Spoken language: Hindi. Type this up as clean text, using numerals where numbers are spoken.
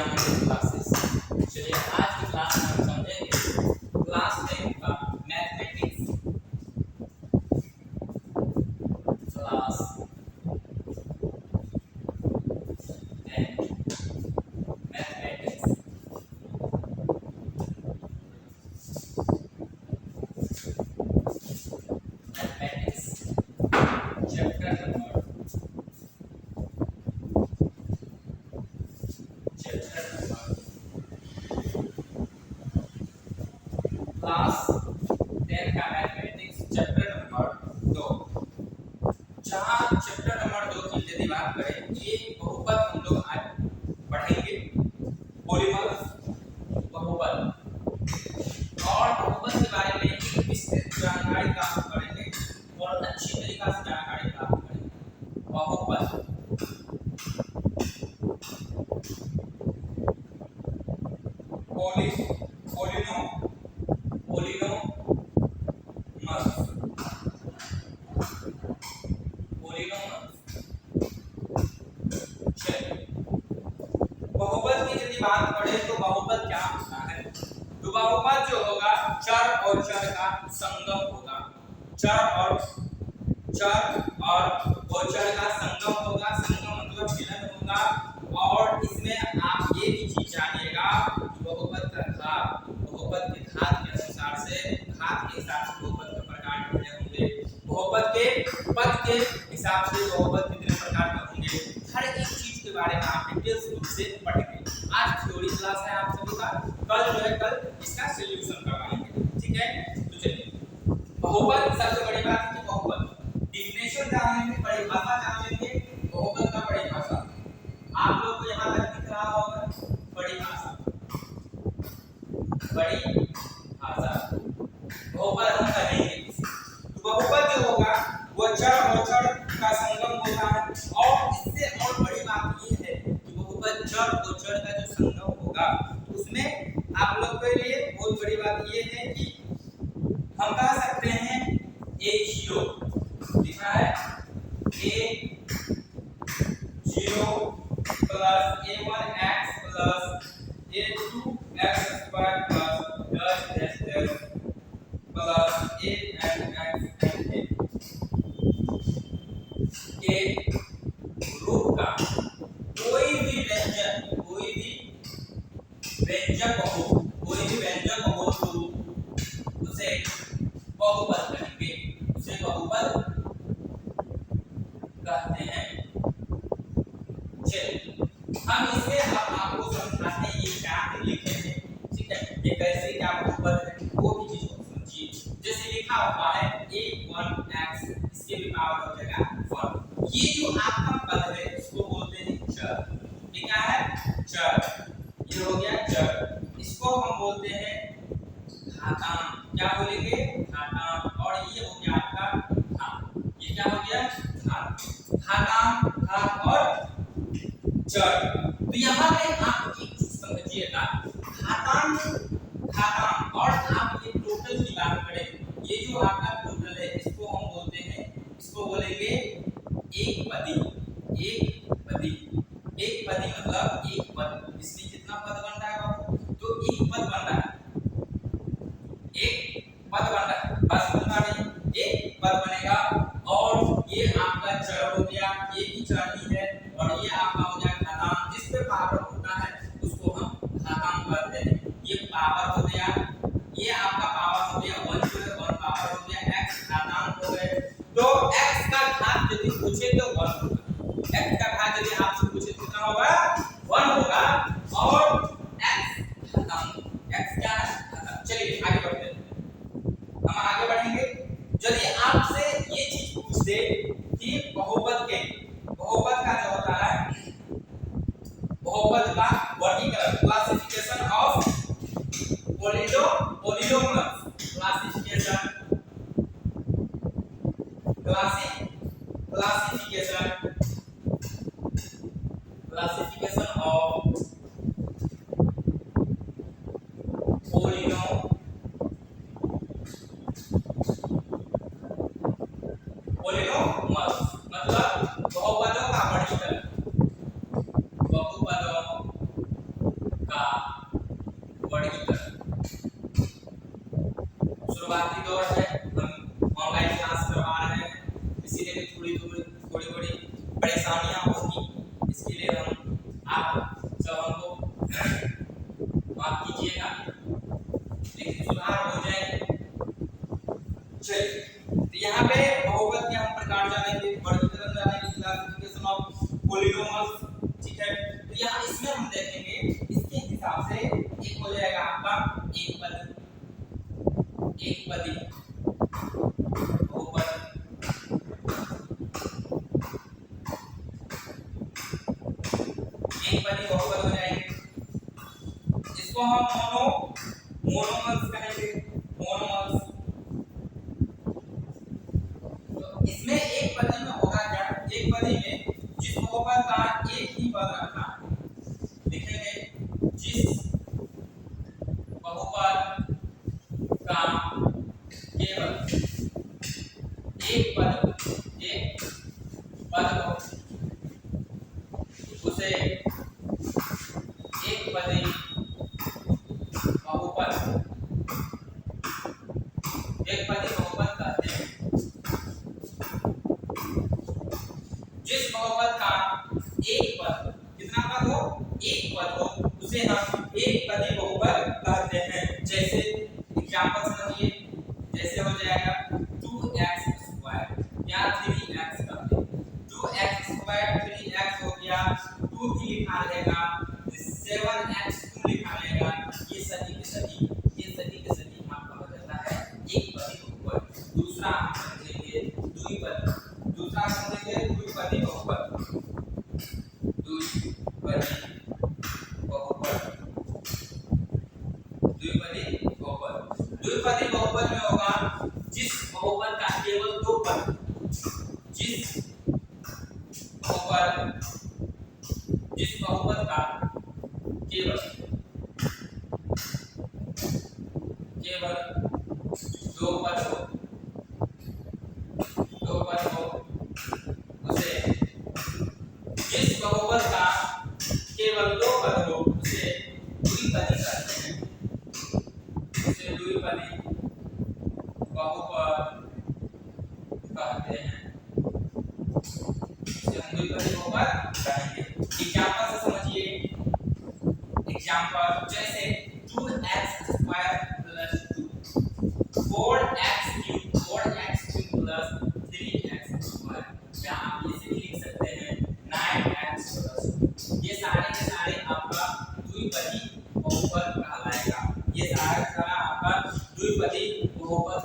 Geometry classes. चलिए आज की क्लास में हम समझेंगे क्लास 10 का mathematics. Class 10 mathematics. Mathematics chapter number class 10 का मैथमेटिक्स चैप्टर नंबर 2। जहाँ चैप्टर नंबर 2 की यदि बात करें, ये बहुपद हम लोग आज पढ़ेंगे। पॉलीमर्स बहुपद और बहुपद के बारे में एक विस्तृत जानकारी प्राप्त करेंगे और अच्छी तरीका से जानकारी प्राप्त करेंगे। बहुपद पोलिनो बहुपद की यदि बात करें तो बहुपद क्या होता है? तो बहुपद जो होगा चर और चर का संगम होगा। चर और चर का संगम होगा। संगम मतलब मिलन होगा। और इसमें आप ये भी चीज जानिएगा कि बहुपद का घात, बहुपद के घात के अनुसार से घात के हिसाब से बहुपद के प्रकार कितने होंगे, बहुपद के पद के हिसाब से बहुपद कितने प्रकार के होंगे, हर एक चीज के बारे में आप डिटेल्स रूप से पढ़ेंगे। आज थ्योरी क्लास है आप सभी का, कल जो है कल इसका सॉल्यूशन करवाएंगे। ठीक है, तो चलिए बहुपद सबसे बड़ी बात है कि बहुपद डिफिनेशन जान लेंगे, परिभाषा जान लेंगे। बहुपद का परिभाषा आप लोग को यहां तक दिख रहा होगा। परिभाषा बहुपद हम कहेंगे किसी, तो बहुपद जो होगा वो चर और चर का संगम होता है। और इससे और बड़ी बात ये है कि बहुपद चर और चर का जो संगम होगा उसमें आप लोग के लिए बहुत बड़ी बात ये है कि हम कह सकते हैं a0 लिखा है a0 plus a1x plus a2x square plus 10 plus a के रूप का कोई भी व्यंजक हो तो उसे बहुपद कहेंगे, उसे बहुपद कहते हैं। चलिए हम इसे अब आपको समझाते हैं ये क्या लिखे हैं। ठीक है, ये कैसे क्या बहुपद है वो भी चीज को समझिए। जैसे लिखा हुआ है a1x, इसके भी पावर हो जाएगा 1। ये जो आपका पद है इसको बोलते हैं चर। ये क्या है? चर। ये हो गया चर। इसको हम बोलते हैं घातांक। क्या बोलेंगे? घातांक। और ये हो गया आपका घात। ये क्या हो गया? घात। घातांक, घात और चर। तो यहाँ पे आप एक चीज समझिएगा, घातांक और आप ये टोटल की बात करें, ये जो आपका टोटल है इसको हम बोलते हैं, इसको बोलेंगे एक पदी। एक पदी मतलब एक पद। इसमें कितना पद बन रहा है बाबू? तो एक पद बन रहा है, एक पद बन रहा है, बस बोलना नहीं, एक पद बनेगा। और ये आपका चर हो गया, ये भी चर ही है। और ये आपका हो गया घातांक, जिस पे पावर होता है उसको हम घातांक कहते हैं। ये पावर हो गया, ये आपका पावर हो गया 1 जो है 1 पावर हो गया, x घातांक हो गए। तो x का घात यदि पूछे तो 1 होगा। x का घात यदि आपसे पूछे तो कितना होगा? 1 होगा। और x घातांक, x क्या है? घातांक। चलिए आगे बढ़ते हैं, हम आगे बढ़ेंगे। यदि आपसे ये चीज पूछ दे कि बहुपद का जो होता है, बहुपद का वर्गीकरण, classification of polynomials, classification of polynomials मतलब बहुपदों का वर्गीकरण। बहुपदों समझिएगा, लेकिन सुधार हो जाए। चलिए, तो यहाँ पे बहुपद के हम प्रकार जानेंगे, वर्गीकरण जानेंगे, क्लासिफिकेशन ऑफ पॉलिनोमियल्स, ठीक है। तो यहाँ इसमें हम देखेंगे इसके हिसाब से एक हो जाएगा आपका एक पदी बहुपद, एक पदी बहुपद हो जाएंगे। इसको हम मोनोमर्स कहेंगे, मोनोमर्स। तो इसमें एक पदी में होगा क्या, एक पदी में जिस बहुपद का एक ही पद रखना है, लिखेंगे जिस बहुपद का केवल एक पद हो उसे एक पदी बहुपद कहते हैं। जिस बहुपद का एक पद, कितना पद हो, एक पद हो, उसे हम एक पदी बहुपद कहते हैं। जैसे एग्जांपल समझिए, जैसे हो जाएगा 2x² या 3x का 2x² 3x हो गया, 2 भी लिखा रहेगा, 7x2 लिखा रहेगा। ये सभी के सभी आपका हो जाता है एक पदी बहुपद। दूसरा हम समझेंगे द्विपदी, दूसरा समझेंगे द्विपदी बहुपद, द्विपदी बहुपद, द्विपदी बहुपद में होगा जिस बहुपद का केवल दो पद, जिस बहुपद का केवल दो पद हो उसे, जिस बहुपद का केवल दो पद हो उसे द्विपदी कहते हैं, उसे द्विपदी बहुपद कहते हैं, उसे हम द्विपदी बहुपद कहेंगे। एग्जांपल से समझिए, एग्जांपल जैसे 2x² + 2, 4x³ + 3x², या आप इसे भी लिख सकते हैं 9x + 2। ये सारे के सारे आपका द्विपदी बहुपद कहलाएगा, ये सारा आपका द्विपदी बहुपद